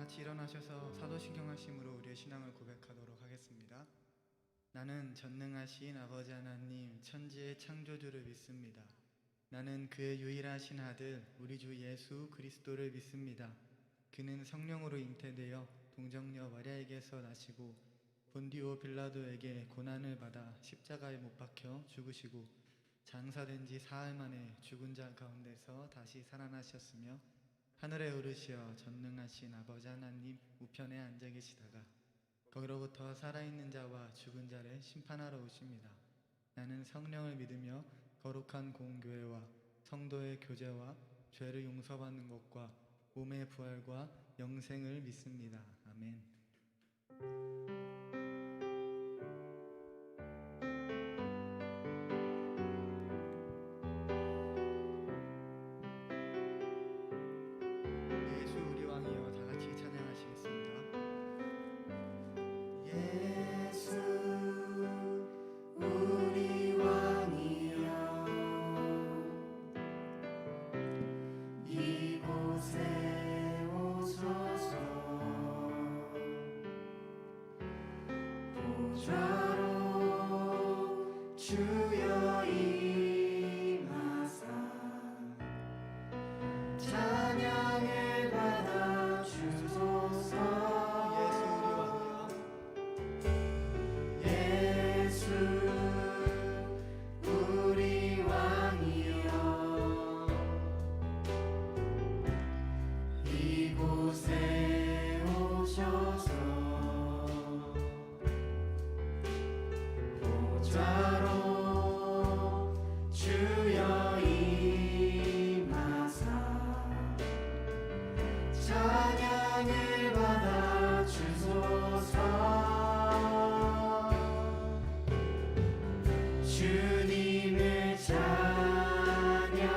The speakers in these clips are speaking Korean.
같이 일어나셔서 사도신경 하심으로 우리의 신앙을 고백하도록 하겠습니다. 나는 전능하신 아버지 하나님 천지의 창조주를 믿습니다. 나는 그의 유일하신 아들 우리 주 예수 그리스도를 믿습니다. 그는 성령으로 잉태되어 동정녀 마리아에게서 나시고 본디오 빌라도에게 고난을 받아 십자가에 못 박혀 죽으시고 장사된 지 사흘 만에 죽은 자 가운데서 다시 살아나셨으며 하늘에 오르시어 전능하신 아버지 하나님 우편에 앉아 계시다가 거기로부터 살아있는 자와 죽은 자를 심판하러 오십니다. 나는 성령을 믿으며 거룩한 공교회와 성도의 교제와 죄를 용서받는 것과 몸의 부활과 영생을 믿습니다. 아멘. 예수 우리 왕이여 다 같이 찬양하시겠습니다. 예수 우리 왕이여 이곳에 오소서 보좌로 주여 임하사 찬양을 받아 주소서. 예수 우리 왕이여 이곳에 오셔서 보좌로 주여 임하사 찬양을 받아 주소서. 주님을 찬양하오니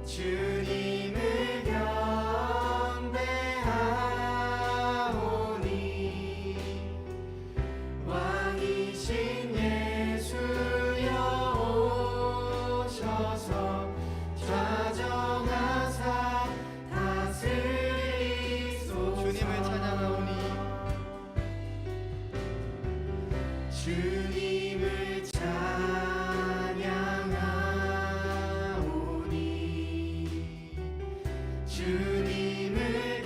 주님을 경배하오니 왕이신 예수여 오셔서 좌정하사 다스리소서. 주님을 찬양하오니 주님을 찬양하오니 주님을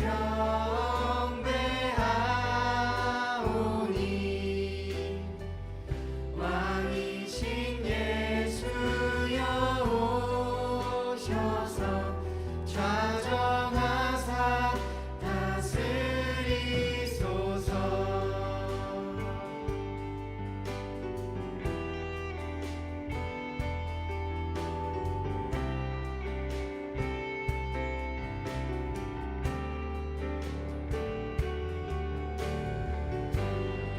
경배하오니 왕이신 예수여 오셔서 좌정하사 다스리소서.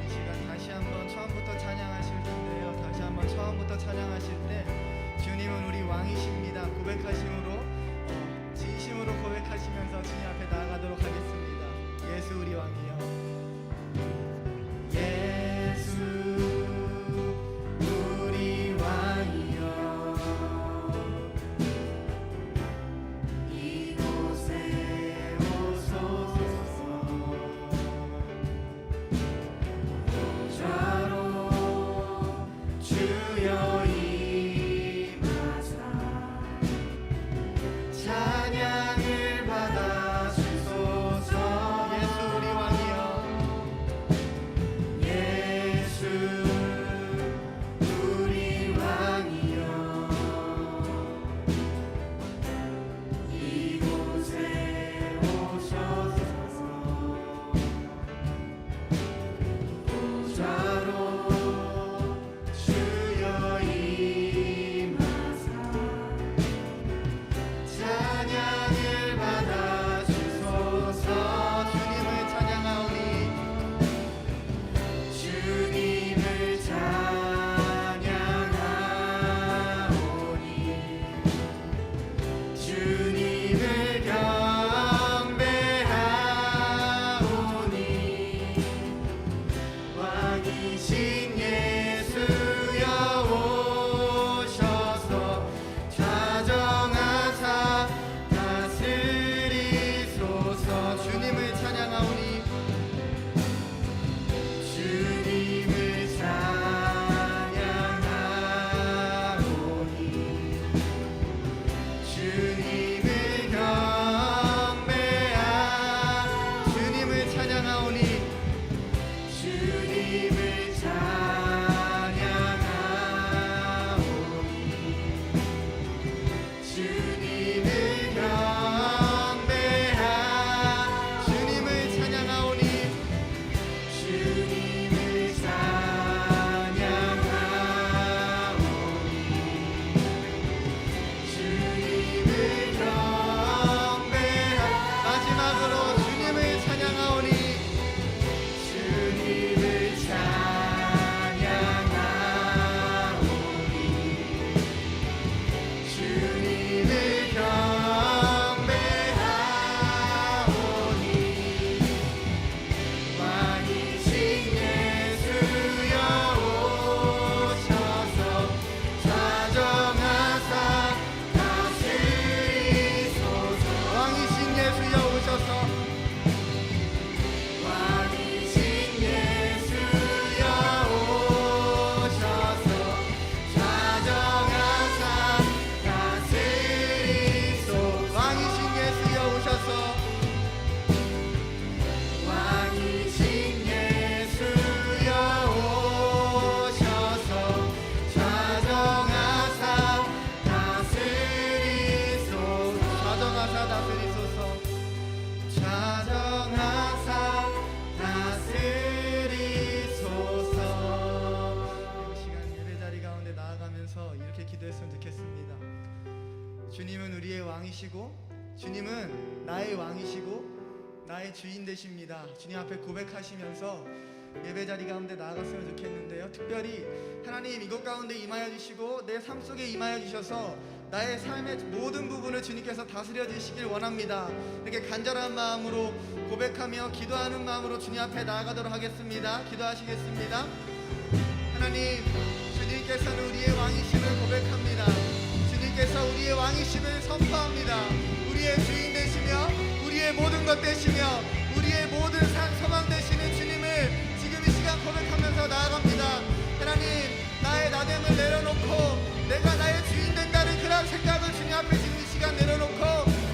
이 시간 다시 한번 처음부터 찬양하실 텐데요. 다시 한번 처음부터 찬양하실 때 주님은 우리 왕이십니다 고백하심으로 진심으로 고백하시면서 주님 앞에 나아가도록 하겠습니다. 예수 우리 왕이여. 예수 우리 왕이여 이곳에 오소서 보좌로 주여 임하사 기도했으면 좋겠습니다. 주님은 우리의 왕이시고 주님은 나의 왕이시고 나의 주인 되십니다. 주님 앞에 고백하시면서 예배 자리 가운데 나아갔으면 좋겠는데요. 특별히 하나님 이곳 가운데 임하여 주시고 내 삶 속에 임하여 주셔서 나의 삶의 모든 부분을 주님께서 다스려 주시길 원합니다. 이렇게 간절한 마음으로 고백하며 기도하는 마음으로 주님 앞에 나아가도록 하겠습니다. 기도하시겠습니다. 하나님, 주님께서는 우리의 왕이심을 고백합니다. 주님께서 우리의 왕이심을 선포합니다. 우리의 주인 되시며 우리의 모든 것 되시며 우리의 모든 소망 되시는 주님을 지금 이 시간 고백하면서 나아갑니다. 하나님, 나의 나됨을 내려놓고 내가 나의 주인 된다는 그런 생각을 주님 앞에 지금 이 시간 내려놓고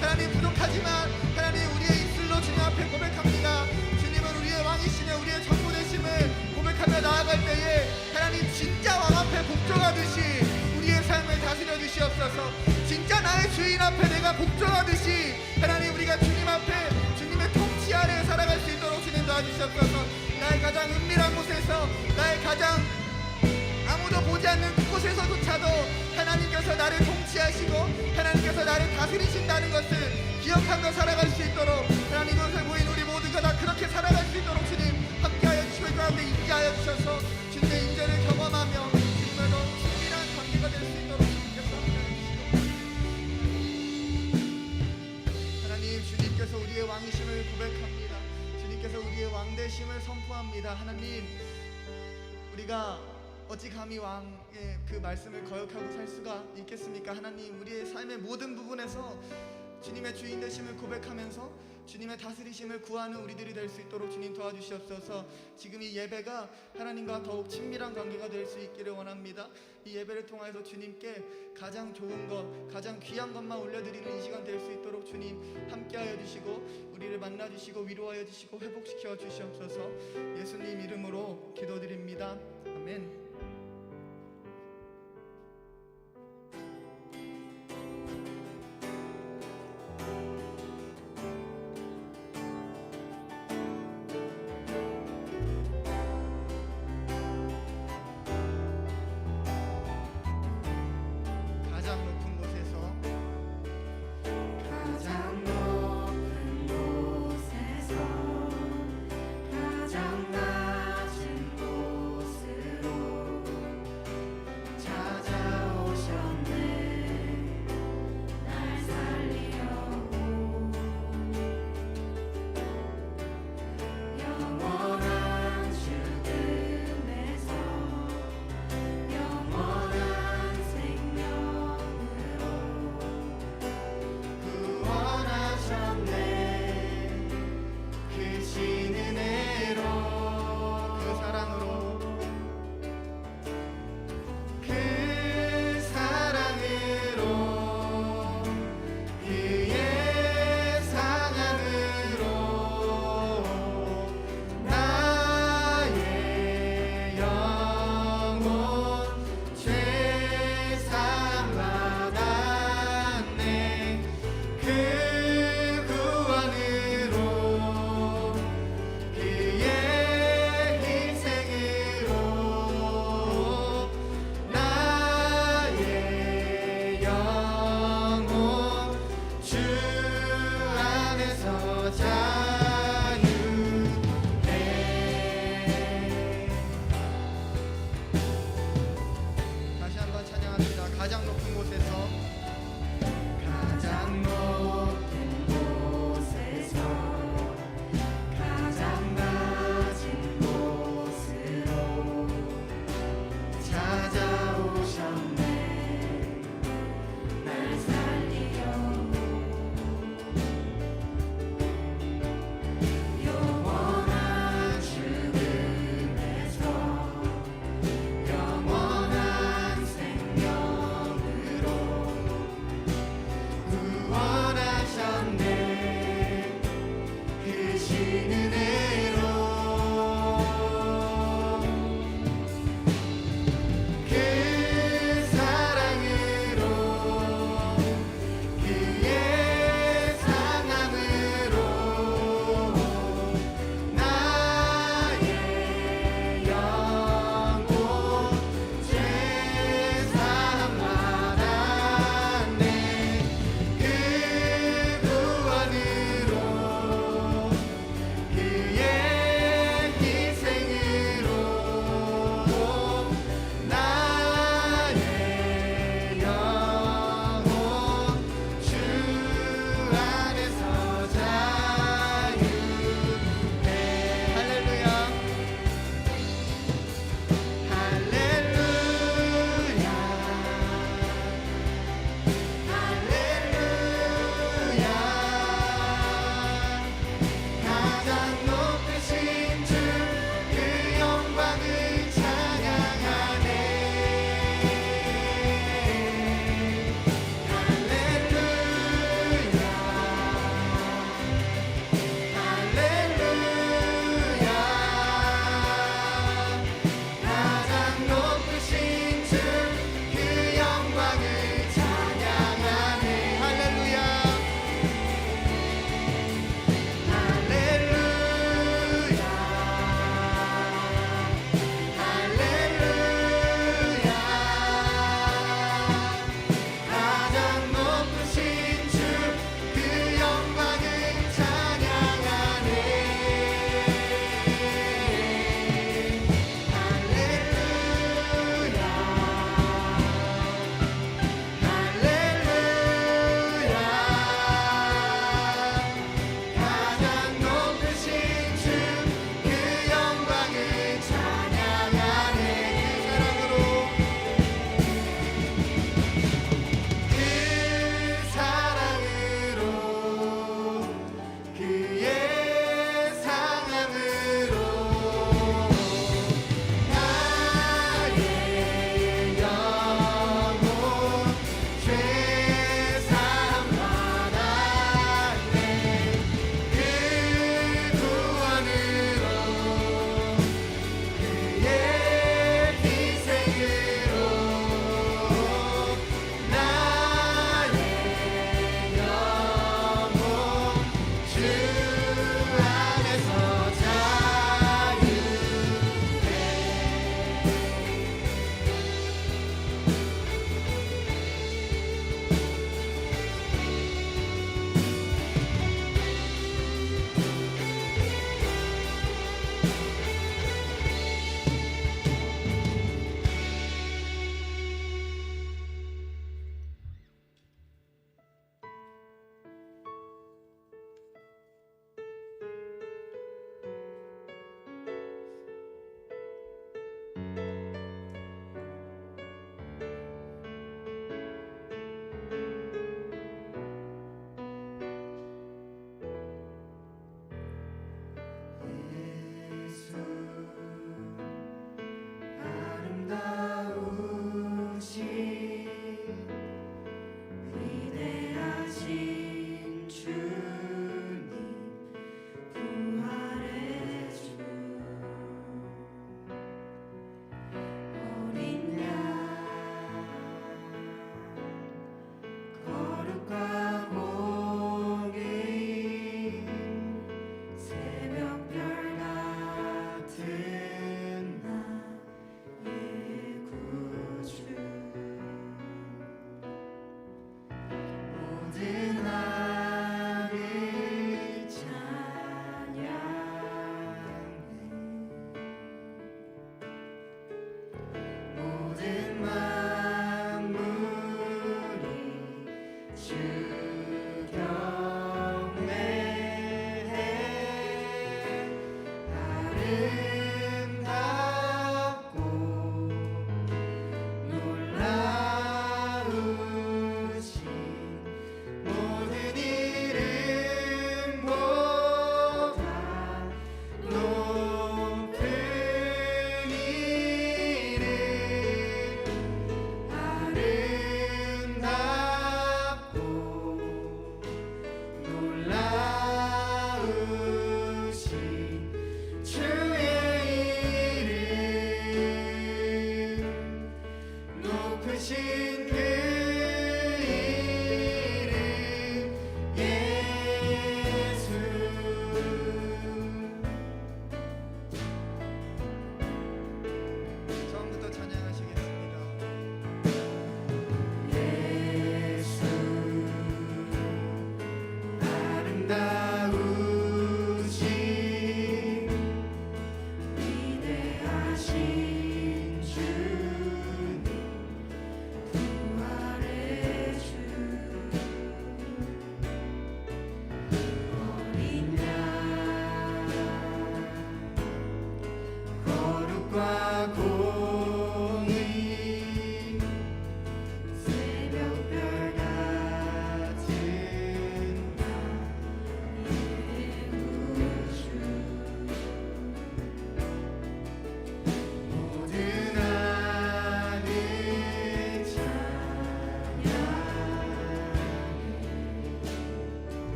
하나님, 부족하지만 하나님 우리의 입술로 주님 앞에 고백합니다. 주님은 우리의 왕이시며 우리의 전부 되심을 고백하며 나아갈 때에 하나님, 진짜 왕 앞에 복종하듯이 우리의 삶을 다스려 주시옵소서. 진짜 나의 주인 앞에 내가 복종하듯이 하나님, 우리가 주님 앞에 주님의 통치 아래 살아갈 수 있도록 주님 도와주시옵소서. 나의 가장 은밀한 곳에서 나의 가장 아무도 보지 않는 그곳에서조차도 하나님께서 나를 통치하시고 하나님께서 나를 다스리신다는 것을 기억하며 살아갈 수 있도록 하나님, 이곳에 모인 우리 모두가 다 그렇게 살아갈 수 있도록 주님 함께하여 주시고 그 가운데 임재하여 주셔서 주님의 임재를 경험하며 주님과도 친밀한 관계가 될 수 있도록 주님께서 함께하여 주시고, 하나님, 주님께서 우리의 왕이심을 고백합니다. 주님께서 우리의 왕되심을 선포합니다. 하나님, 우리가 어찌 감히 왕의 그 말씀을 거역하고 살 수가 있겠습니까? 하나님, 우리의 삶의 모든 부분에서 주님의 주인 되심을 고백하면서 주님의 다스리심을 구하는 우리들이 될 수 있도록 주님 도와주시옵소서. 지금 이 예배가 하나님과 더욱 친밀한 관계가 될 수 있기를 원합니다. 이 예배를 통해서 주님께 가장 좋은 것, 가장 귀한 것만 올려드리는 이 시간 될 수 있도록 주님 함께하여 주시고 우리를 만나주시고 위로하여 주시고 회복시켜 주시옵소서. 예수님 이름으로 기도드립니다. 아멘.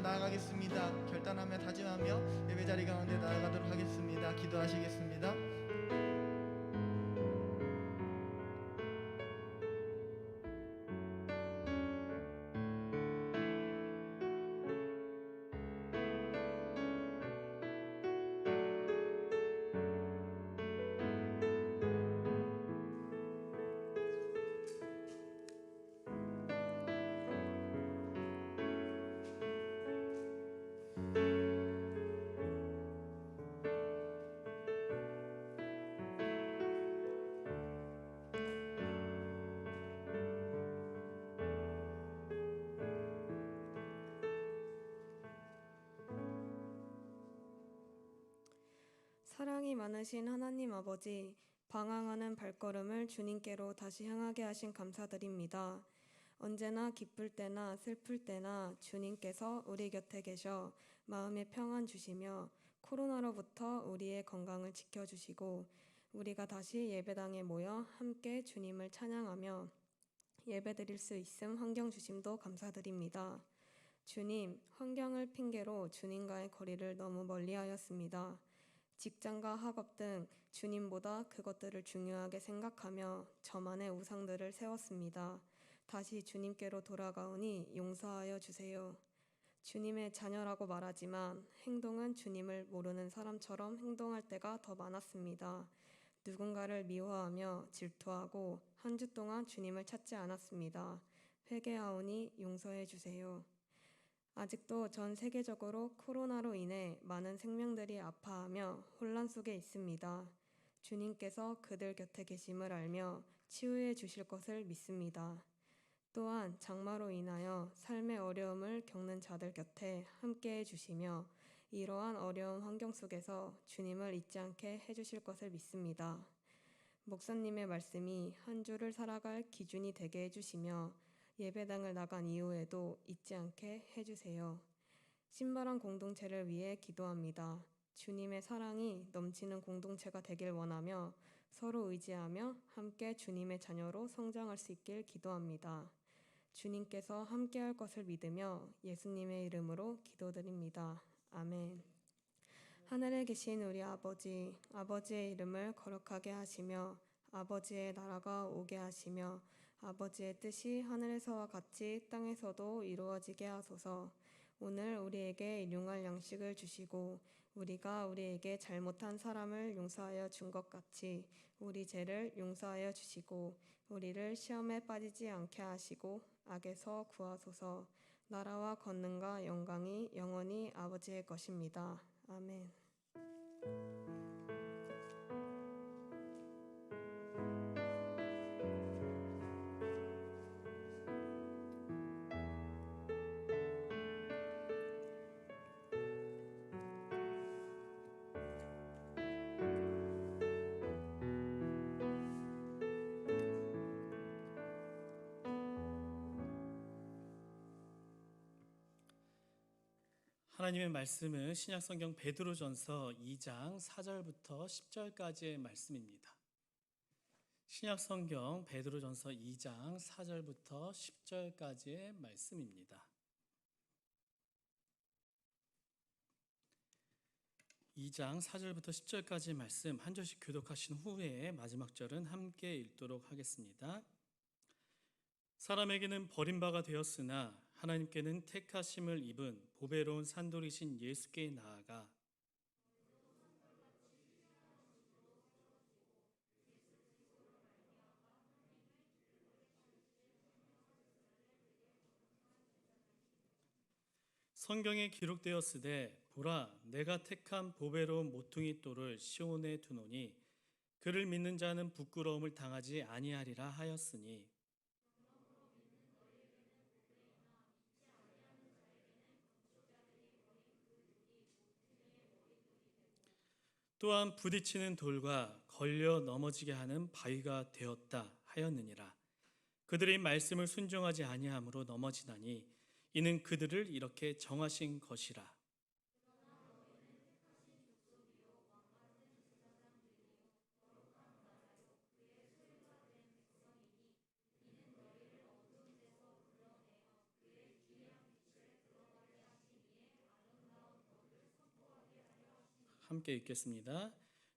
나아가겠습니다. 결단하며 다짐하며 예배 자리 가운데 나아가도록 하겠습니다. 기도하시겠습니다. 사랑이 많으신 하나님 아버지, 방황하는 발걸음을 주님께로 다시 향하게 하신 감사드립니다. 언제나 기쁠 때나 슬플 때나 주님께서 우리 곁에 계셔 마음의 평안 주시며 코로나로부터 우리의 건강을 지켜주시고 우리가 다시 예배당에 모여 함께 주님을 찬양하며 예배드릴 수 있음 환경 주심도 감사드립니다. 주님, 환경을 핑계로 주님과의 거리를 너무 멀리하였습니다. 직장과 학업 등 주님보다 그것들을 중요하게 생각하며 저만의 우상들을 세웠습니다. 다시 주님께로 돌아가오니 용서하여 주세요. 주님의 자녀라고 말하지만 행동은 주님을 모르는 사람처럼 행동할 때가 더 많았습니다. 누군가를 미워하며 질투하고 한 주 동안 주님을 찾지 않았습니다. 회개하오니 용서해 주세요. 아직도 전 세계적으로 코로나로 인해 많은 생명들이 아파하며 혼란 속에 있습니다. 주님께서 그들 곁에 계심을 알며 치유해 주실 것을 믿습니다. 또한 장마로 인하여 삶의 어려움을 겪는 자들 곁에 함께해 주시며 이러한 어려운 환경 속에서 주님을 잊지 않게 해주실 것을 믿습니다. 목사님의 말씀이 한 주를 살아갈 기준이 되게 해주시며 예배당을 나간 이후에도 잊지 않게 해주세요. 신바람 공동체를 위해 기도합니다. 주님의 사랑이 넘치는 공동체가 되길 원하며 서로 의지하며 함께 주님의 자녀로 성장할 수 있길 기도합니다. 주님께서 함께할 것을 믿으며 예수님의 이름으로 기도드립니다. 아멘. 하늘에 계신 우리 아버지, 아버지의 이름을 거룩하게 하시며 아버지의 나라가 오게 하시며 아버지의 뜻이 하늘에서와 같이 땅에서도 이루어지게 하소서. 오늘 우리에게 일용할 양식을 주시고 우리가 우리에게 잘못한 사람을 용서하여 준 것 같이 우리 죄를 용서하여 주시고 우리를 시험에 빠지지 않게 하시고 악에서 구하소서. 나라와 권능과 영광이 영원히 아버지의 것입니다. 아멘. 하나님의 말씀은 신약성경 베드로전서 2장 4절부터 10절까지의 말씀입니다. 신약성경 베드로전서 2장 4절부터 10절까지의 말씀입니다. 2장 4절부터 10절까지의 말씀 한 절씩 교독하신 후에 마지막 절은 함께 읽도록 하겠습니다. 사람에게는 버림바가 되었으나 하나님께는 택하심을 입은 보배로운 산돌이신 예수께 나아가 성경에 기록되었으되 보라 내가 택한 보배로운 모퉁이 돌을 시온에 두노니 그를 믿는 자는 부끄러움을 당하지 아니하리라 하였으니 또한 부딪히는 돌과 걸려 넘어지게 하는 바위가 되었다 하였느니라. 그들의 말씀을 순종하지 아니함으로 넘어지나니 이는 그들을 이렇게 정하신 것이라. 함께 읽겠습니다.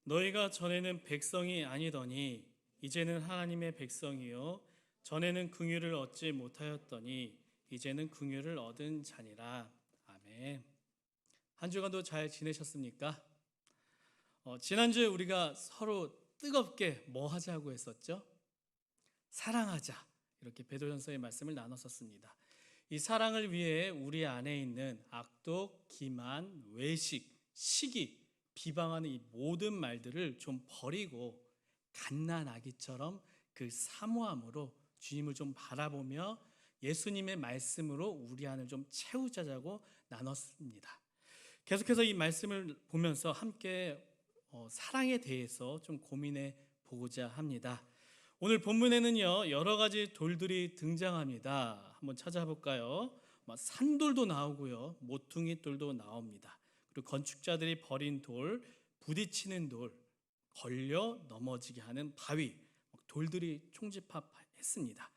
너희가 전에는 백성이 아니더니 이제는 하나님의 백성이요 전에는 긍휼을 얻지 못하였더니 이제는 긍휼을 얻은 자니라. 아멘. 한 주간도 잘 지내셨습니까? 지난주에 우리가 서로 뜨겁게 뭐 하자고 했었죠? 사랑하자. 이렇게 베드로전서의 말씀을 나눴었습니다. 이 사랑을 위해 우리 안에 있는 악독, 기만, 외식, 시기, 비방하는 이 모든 말들을 좀 버리고 갓난아기처럼 그 사모함으로 주님을 좀 바라보며 예수님의 말씀으로 우리 안을 좀 채우자고 나눴습니다. 계속해서 이 말씀을 보면서 함께 사랑에 대해서 좀 고민해 보고자 합니다. 오늘 본문에는요 여러 가지 돌들이 등장합니다. 한번 찾아볼까요? 산돌도 나오고요, 모퉁이 돌도 나옵니다. 그리고 건축자들이 버린 돌, 부딪히는 돌, 걸려 넘어지게 하는 바위, 돌들이 총집합했습니다.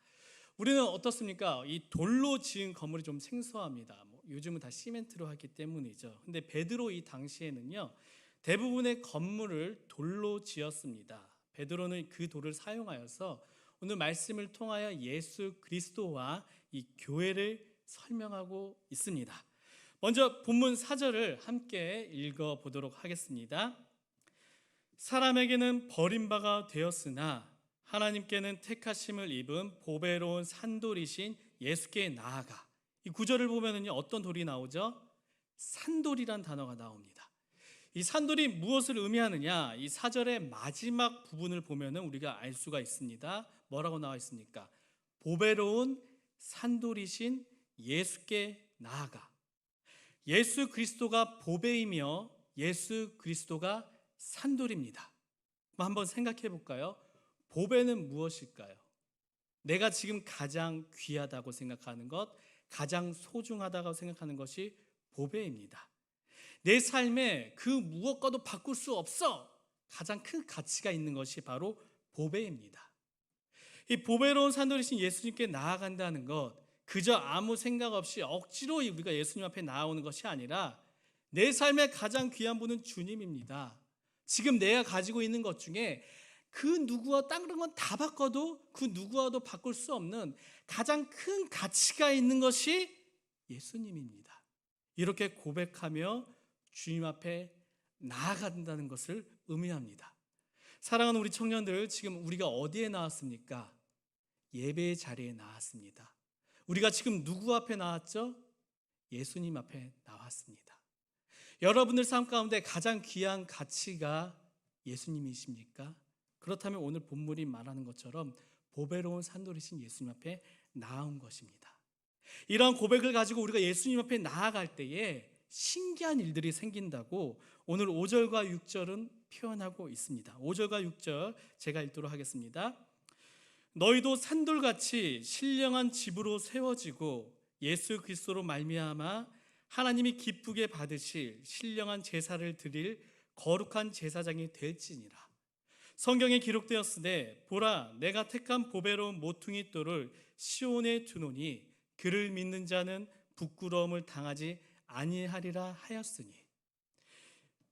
우리는 어떻습니까? 이 돌로 지은 건물이 좀 생소합니다. 요즘은 다 시멘트로 하기 때문이죠. 근데 베드로 이 당시에는요 대부분의 건물을 돌로 지었습니다. 베드로는 그 돌을 사용하여서 오늘 말씀을 통하여 예수 그리스도와 이 교회를 설명하고 있습니다. 먼저 본문 4절을 함께 읽어보도록 하겠습니다. 사람에게는 버림바가 되었으나 하나님께는 택하심을 입은 보배로운 산돌이신 예수께 나아가. 이 구절을 보면은요 어떤 돌이 나오죠? 산돌이란 단어가 나옵니다. 이 산돌이 무엇을 의미하느냐? 이 4절의 마지막 부분을 보면은 우리가 알 수가 있습니다. 뭐라고 나와 있습니까? 보배로운 산돌이신 예수께 나아가. 예수 그리스도가 보배이며 예수 그리스도가 산돌입니다. 한번 생각해 볼까요? 보배는 무엇일까요? 내가 지금 가장 귀하다고 생각하는 것, 가장 소중하다고 생각하는 것이 보배입니다. 내 삶에 그 무엇과도 바꿀 수 없어 가장 큰 가치가 있는 것이 바로 보배입니다. 이 보배로운 산돌이신 예수님께 나아간다는 것, 그저 아무 생각 없이 억지로 우리가 예수님 앞에 나아오는 것이 아니라 내 삶의 가장 귀한 분은 주님입니다. 지금 내가 가지고 있는 것 중에 그 누구와 다른 건 다 바꿔도 그 누구와도 바꿀 수 없는 가장 큰 가치가 있는 것이 예수님입니다. 이렇게 고백하며 주님 앞에 나아간다는 것을 의미합니다. 사랑하는 우리 청년들, 지금 우리가 어디에 나왔습니까? 예배의 자리에 나왔습니다. 우리가 지금 누구 앞에 나왔죠? 예수님 앞에 나왔습니다. 여러분들 삶 가운데 가장 귀한 가치가 예수님이십니까? 그렇다면 오늘 본문이 말하는 것처럼 보배로운 산돌이신 예수님 앞에 나아온 것입니다. 이러한 고백을 가지고 우리가 예수님 앞에 나아갈 때에 신기한 일들이 생긴다고 오늘 5절과 6절은 표현하고 있습니다. 5절과 6절 제가 읽도록 하겠습니다. 너희도 산돌같이 신령한 집으로 세워지고 예수 그리스도로 말미암아 하나님이 기쁘게 받으실 신령한 제사를 드릴 거룩한 제사장이 될지니라. 성경에 기록되었으되 보라 내가 택한 보배로운 모퉁이 돌을 시온에 두노니 그를 믿는 자는 부끄러움을 당하지 아니하리라 하였으니.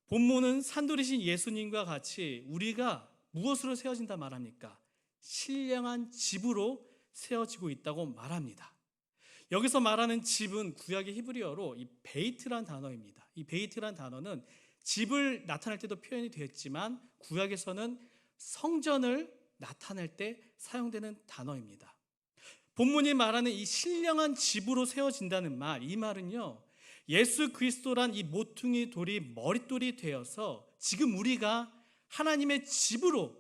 본문은 산돌이신 예수님과 같이 우리가 무엇으로 세워진다 말합니까? 신령한 집으로 세워지고 있다고 말합니다. 여기서 말하는 집은 구약의 히브리어로 이 베이트란 단어입니다. 이 베이트란 단어는 집을 나타낼 때도 표현이 되었지만 구약에서는 성전을 나타낼 때 사용되는 단어입니다. 본문이 말하는 이 신령한 집으로 세워진다는 말, 이 말은요 예수 그리스도란 이 모퉁이 돌이 머릿돌이 되어서 지금 우리가 하나님의 집으로,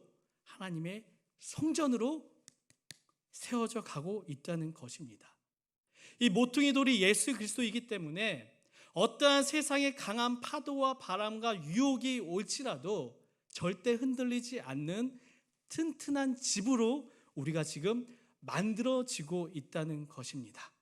하나님의 성전으로 세워져 가고 있다는 것입니다. 이 모퉁이 돌이 예수 그리스도이기 때문에 어떠한 세상의 강한 파도와 바람과 유혹이 올지라도 절대 흔들리지 않는 튼튼한 집으로 우리가 지금 만들어지고 있다는 것입니다.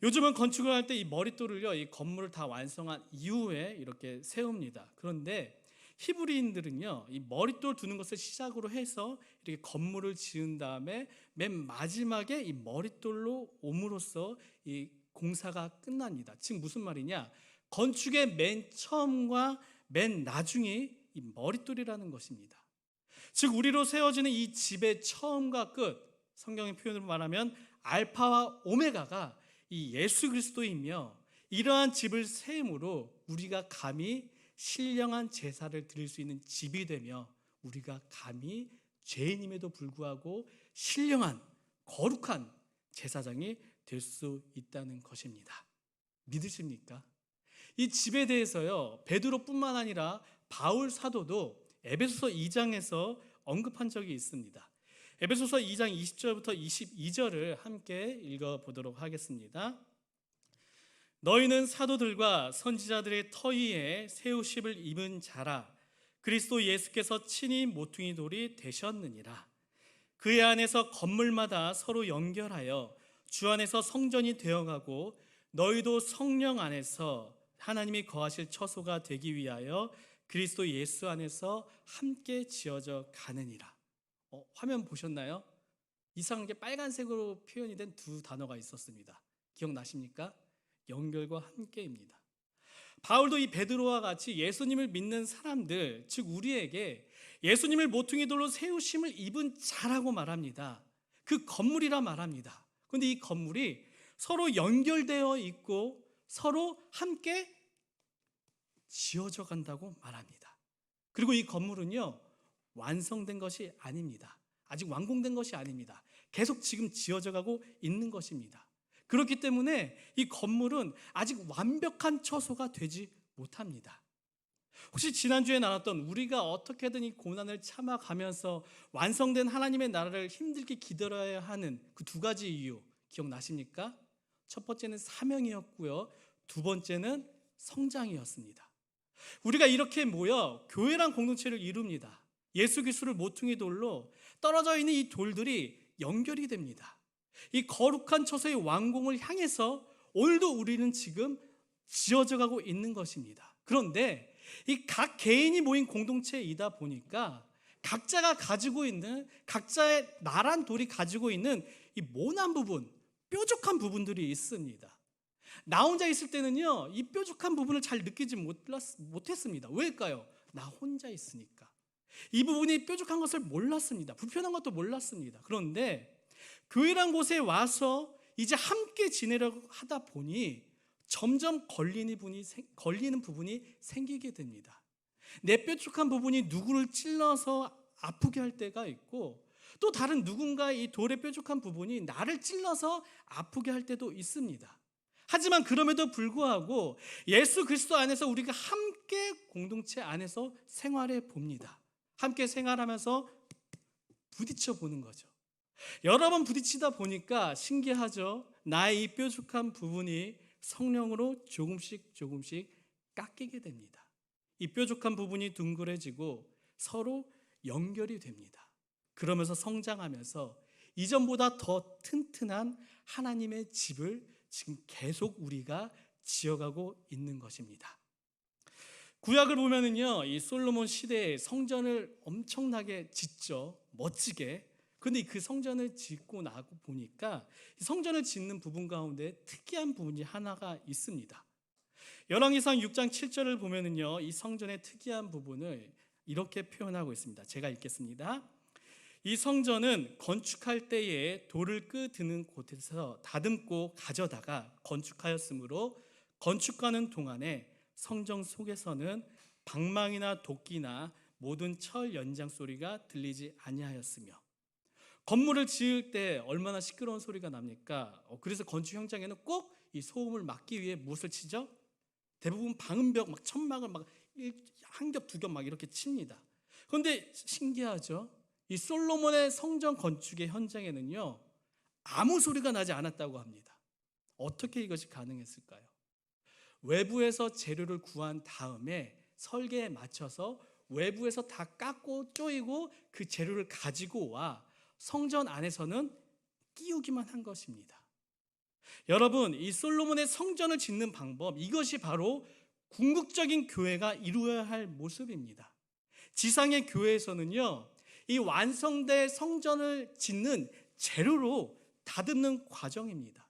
요즘은 건축을 할 때 이 머릿돌을요, 이 건물을 다 완성한 이후에 이렇게 세웁니다. 그런데 히브리인들은요, 이 머릿돌 두는 것을 시작으로 해서 이렇게 건물을 지은 다음에 맨 마지막에 이 머릿돌로 옴으로써 이 공사가 끝납니다. 즉 무슨 말이냐? 건축의 맨 처음과 맨 나중이 이 머릿돌이라는 것입니다. 즉 우리로 세워지는 이 집의 처음과 끝, 성경의 표현으로 말하면 알파와 오메가가 이 예수 그리스도이며, 이러한 집을 세움으로 우리가 감히 신령한 제사를 드릴 수 있는 집이 되며, 우리가 감히 죄인임에도 불구하고 신령한 거룩한 제사장이 될 수 있다는 것입니다. 믿으십니까? 이 집에 대해서요, 베드로뿐만 아니라 바울 사도도 에베소서 2장에서 언급한 적이 있습니다. 에베소서 2장 20절부터 22절을 함께 읽어보도록 하겠습니다. 너희는 사도들과 선지자들의 터위에 세우심을 입은 자라. 그리스도 예수께서 친히 모퉁이 돌이 되셨느니라. 그의 안에서 건물마다 서로 연결하여 주 안에서 성전이 되어가고, 너희도 성령 안에서 하나님이 거하실 처소가 되기 위하여 그리스도 예수 안에서 함께 지어져 가느니라. 화면 보셨나요? 이상하게 빨간색으로 표현이 된 두 단어가 있었습니다. 기억나십니까? 연결과 함께입니다. 바울도 이 베드로와 같이 예수님을 믿는 사람들, 즉 우리에게 예수님을 모퉁이 돌로 세우심을 입은 자라고 말합니다. 그 건물이라 말합니다. 그런데 이 건물이 서로 연결되어 있고 서로 함께 지어져 간다고 말합니다. 그리고 이 건물은요, 완성된 것이 아닙니다. 아직 완공된 것이 아닙니다. 계속 지금 지어져 가고 있는 것입니다. 그렇기 때문에 이 건물은 아직 완벽한 처소가 되지 못합니다. 혹시 지난주에 나눴던 우리가 어떻게든 이 고난을 참아가면서 완성된 하나님의 나라를 힘들게 기다려야 하는 그 두 가지 이유 기억나십니까? 첫 번째는 사명이었고요, 두 번째는 성장이었습니다. 우리가 이렇게 모여 교회란 공동체를 이룹니다. 예수 그리스도를 모퉁이 돌로 떨어져 있는 이 돌들이 연결이 됩니다. 이 거룩한 처소의 완공을 향해서 오늘도 우리는 지금 지어져 가고 있는 것입니다. 그런데 이 각 개인이 모인 공동체이다 보니까 각자가 가지고 있는, 각자의 나란 돌이 가지고 있는 이 모난 부분, 뾰족한 부분들이 있습니다. 나 혼자 있을 때는요, 이 뾰족한 부분을 잘 느끼지 못했습니다. 왜일까요? 나 혼자 있으니까. 이 부분이 뾰족한 것을 몰랐습니다. 불편한 것도 몰랐습니다. 그런데 교회란 곳에 와서 이제 함께 지내려고 하다 보니 점점 걸리는 부분이 생기게 됩니다. 내 뾰족한 부분이 누구를 찔러서 아프게 할 때가 있고, 또 다른 누군가의 이 돌의 뾰족한 부분이 나를 찔러서 아프게 할 때도 있습니다. 하지만 그럼에도 불구하고 예수 그리스도 안에서 우리가 함께 공동체 안에서 생활해 봅니다. 함께 생활하면서 부딪혀 보는 거죠. 여러 번 부딪히다 보니까 신기하죠. 나의 이 뾰족한 부분이 성령으로 조금씩 깎이게 됩니다. 이 뾰족한 부분이 둥그레지고 서로 연결이 됩니다. 그러면서 성장하면서 이전보다 더 튼튼한 하나님의 집을 지금 계속 우리가 지어가고 있는 것입니다. 구약을 보면은요, 이 솔로몬 시대에 성전을 엄청나게 짓죠. 멋지게. 그런데 그 성전을 짓고 나고 보니까 성전을 짓는 부분 가운데 특이한 부분이 하나가 있습니다. 열왕기상 6장 7절을 보면은요, 이 성전의 특이한 부분을 이렇게 표현하고 있습니다. 제가 읽겠습니다. 이 성전은 건축할 때에 돌을 끄드는 곳에서 다듬고 가져다가 건축하였으므로 건축하는 동안에 성전 속에서는 방망이나 도끼나 모든 철 연장 소리가 들리지 아니하였으며. 건물을 지을 때 얼마나 시끄러운 소리가 납니까? 그래서 건축 현장에는 꼭 이 소음을 막기 위해 무엇을 치죠? 대부분 방음벽, 막 천막을 막 한 겹, 두 겹 막 이렇게 칩니다. 그런데 신기하죠? 이 솔로몬의 성전 건축의 현장에는요, 아무 소리가 나지 않았다고 합니다. 어떻게 이것이 가능했을까요? 외부에서 재료를 구한 다음에 설계에 맞춰서 외부에서 다 깎고 쪼이고 그 재료를 가지고 와 성전 안에서는 끼우기만 한 것입니다. 여러분, 이 솔로몬의 성전을 짓는 방법, 이것이 바로 궁극적인 교회가 이루어야 할 모습입니다. 지상의 교회에서는요, 이 완성된 성전을 짓는 재료로 다듬는 과정입니다.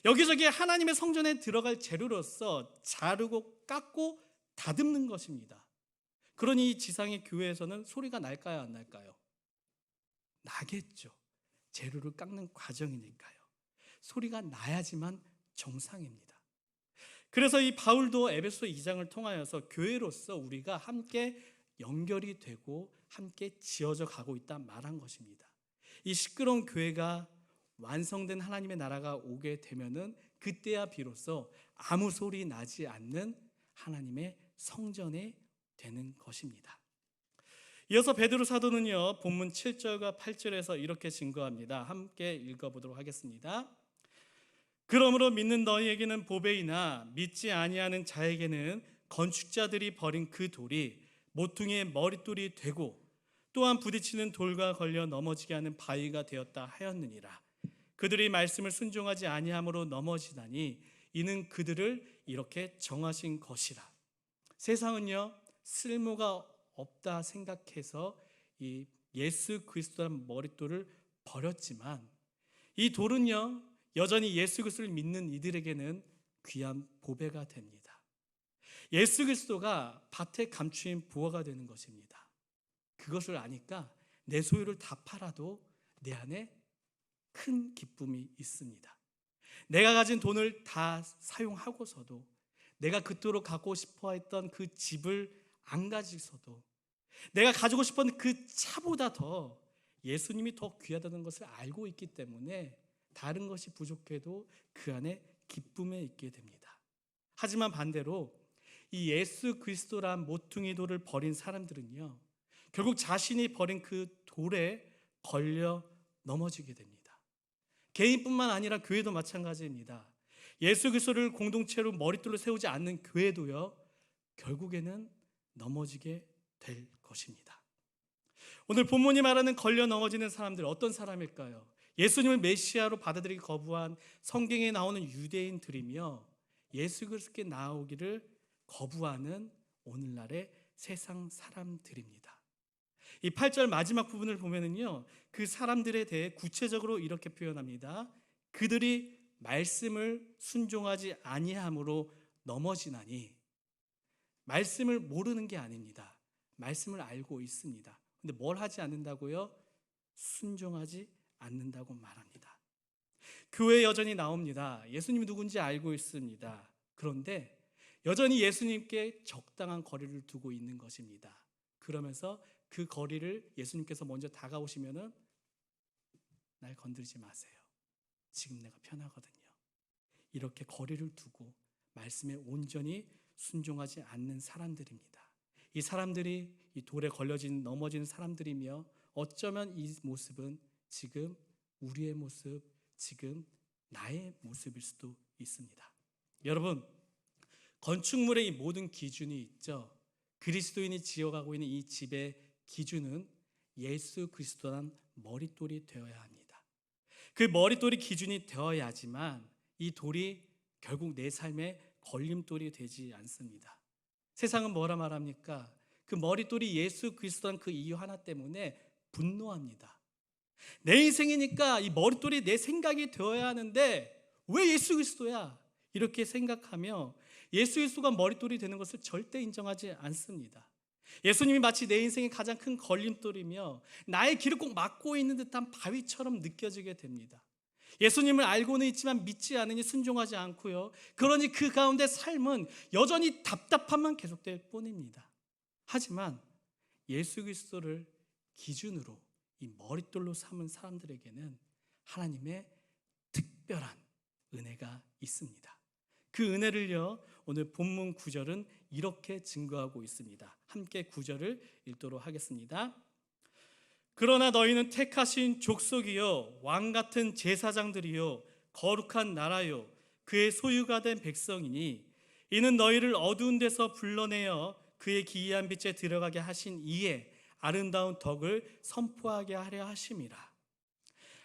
여기저기 하나님의 성전에 들어갈 재료로서 자르고 깎고 다듬는 것입니다. 그러니 이 지상의 교회에서는 소리가 날까요, 안 날까요? 나겠죠. 재료를 깎는 과정이니까요. 소리가 나야지만 정상입니다. 그래서 이 바울도 에베소 2장을 통하여서 교회로서 우리가 함께 연결이 되고 함께 지어져 가고 있다 말한 것입니다. 이 시끄러운 교회가 완성된 하나님의 나라가 오게 되면은 그때야 비로소 아무 소리 나지 않는 하나님의 성전에 되는 것입니다. 이어서 베드로 사도는요, 본문 7절과 8절에서 이렇게 증거합니다. 함께 읽어보도록 하겠습니다. 그러므로 믿는 너희에게는 보배이나 믿지 아니하는 자에게는 건축자들이 버린 그 돌이 모퉁이의 머릿돌이 되고 또한 부딪히는 돌과 걸려 넘어지게 하는 바위가 되었다 하였느니라. 그들이 말씀을 순종하지 아니함으로 넘어지다니 이는 그들을 이렇게 정하신 것이라. 세상은요, 쓸모가 없다 생각해서 이 예수 그리스도라는 머릿돌을 버렸지만 이 돌은요, 여전히 예수 그리스도를 믿는 이들에게는 귀한 보배가 됩니다. 예수 그리스도가 밭에 감추인 부어가 되는 것입니다. 그것을 아니까 내 소유를 다 팔아도 내 안에 큰 기쁨이 있습니다. 내가 가진 돈을 다 사용하고서도 내가 그토록 갖고 싶어 했던 그 집을 안 가지고서도 내가 가지고 싶었던 그 차보다 더 예수님이 더 귀하다는 것을 알고 있기 때문에 다른 것이 부족해도 그 안에 기쁨에 있게 됩니다. 하지만 반대로 이 예수 그리스도란 모퉁이 돌을 버린 사람들은요, 결국 자신이 버린 그 돌에 걸려 넘어지게 됩니다. 개인뿐만 아니라 교회도 마찬가지입니다. 예수 그리스도를 공동체로 머릿돌로 세우지 않는 교회도요, 결국에는 넘어지게 될 것입니다. 오늘 본문이 말하는 걸려 넘어지는 사람들, 어떤 사람일까요? 예수님을 메시아로 받아들이기 거부한 성경에 나오는 유대인들이며 예수 그리스도께 나오기를 거부하는 오늘날의 세상 사람들입니다. 이 8절 마지막 부분을 보면은요, 그 사람들에 대해 구체적으로 이렇게 표현합니다. 그들이 말씀을 순종하지 아니함으로 넘어지나니. 말씀을 모르는 게 아닙니다. 말씀을 알고 있습니다. 근데 뭘 하지 않는다고요? 순종하지 않는다고 말합니다. 교회에 여전히 나옵니다. 예수님이 누군지 알고 있습니다. 그런데 여전히 예수님께 적당한 거리를 두고 있는 것입니다. 그러면서 그 거리를 예수님께서 먼저 다가오시면은 날 건드리지 마세요. 지금 내가 편하거든요. 이렇게 거리를 두고 말씀에 온전히 순종하지 않는 사람들입니다. 이 사람들이 이 돌에 걸려진 넘어지는 사람들이며 어쩌면 이 모습은 지금 우리의 모습, 지금 나의 모습일 수도 있습니다. 여러분, 건축물의 이 모든 기준이 있죠. 그리스도인이 지어가고 있는 이 집의 기준은 예수 그리스도란 머릿돌이 되어야 합니다. 그 머릿돌이 기준이 되어야지만 이 돌이 결국 내 삶의 걸림돌이 되지 않습니다. 세상은 뭐라 말합니까? 그 머릿돌이 예수 그리스도란 그 이유 하나 때문에 분노합니다. 내 인생이니까 이 머릿돌이 내 생각이 되어야 하는데 왜 예수 그리스도야? 이렇게 생각하며 예수 그리스도가 머릿돌이 되는 것을 절대 인정하지 않습니다. 예수님이 마치 내 인생의 가장 큰 걸림돌이며 나의 길을 꼭 막고 있는 듯한 바위처럼 느껴지게 됩니다. 예수님을 알고는 있지만 믿지 않으니 순종하지 않고요. 그러니 그 가운데 삶은 여전히 답답함만 계속될 뿐입니다. 하지만 예수 그리스도를 기준으로 이 머릿돌로 삼은 사람들에게는 하나님의 특별한 은혜가 있습니다. 그 은혜를요, 오늘 본문 9절은 이렇게 증거하고 있습니다. 함께 9절을 읽도록 하겠습니다. 그러나 너희는 택하신 족속이요 왕 같은 제사장들이요 거룩한 나라요 그의 소유가 된 백성이니 이는 너희를 어두운 데서 불러내어 그의 기이한 빛에 들어가게 하신 이에 아름다운 덕을 선포하게 하려 하심이라.